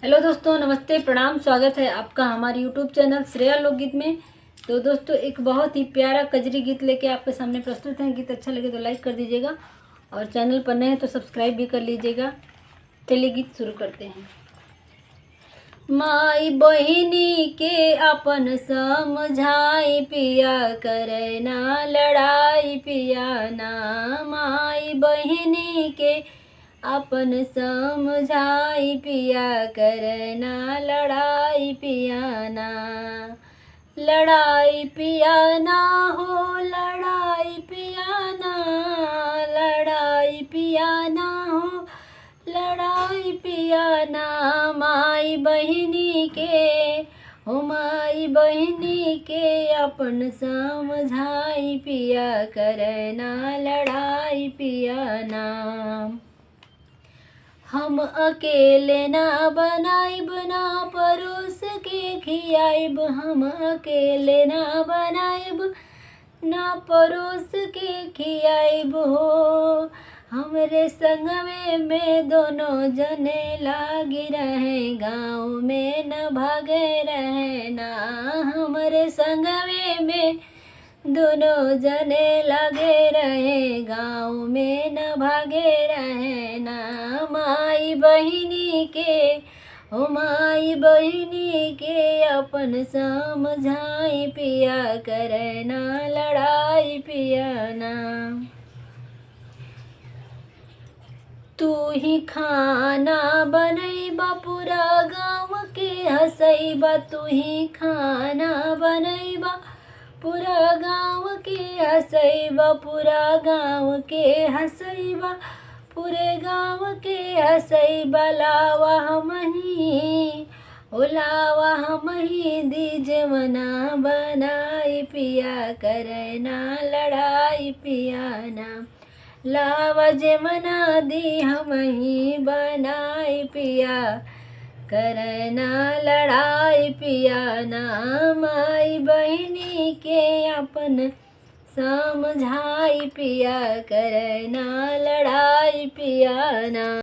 Hello दोस्तों, नमस्ते, प्रणाम। स्वागत है आपका हमारे यूट्यूब चैनल श्रेया लोकगीत में। तो दोस्तों, एक बहुत ही प्यारा कजरी गीत लेके आपके सामने प्रस्तुत है। गीत अच्छा लगे तो लाइक कर दीजिएगा और चैनल पर नए हैं तो सब्सक्राइब भी कर लीजिएगा। चलिए गीत शुरू करते हैं। माई बहिनी के अपन समझाई पिया, करे ना लड़ाई पिया ना। माई बहिनी के अपन समझाई पिया, करना लड़ाई पियाना। लड़ाई पियाना हो, लड़ाई पियाना, लड़ाई पियाना हो, लड़ाई पियाना। माई बहिनी के हो, माई बहिनी के अपन समझाई पिया, करना लड़ाई पियाना। हम अकेले ना बनाइब ना परोस के खियाइब, हम अकेले ना बनाइब ना परोस के खियाइब हो। हमरे संगवे में दोनों जने लागी रहे, गाँव में न भागे रहे ना। हमरे संगवे में दोनों जने लगे रहे, गाँव में न भागे रहे ना। माई बहिनी के हो, माई बहिनी के अपन समझाई पिया, करे ना लड़ाई पियाना। तू ही खाना बनैबा, पूरा गाँव के हंसैबा। तू ही खाना बनैबा, पूरा गाँव के हंसैबा, पूरा गाँव के हंसैबा, पूरे गाँव के हंसैबा। लावा हमही ओ, लावा हमही दीजे मना बनाई पिया, करना लड़ाई पियाना। लावा जे मना दी हमही बनाई पिया, करना लड़ाई पियाना। माई बहिनी के अपन समझाई पिया, करना लड़ाई पियाना।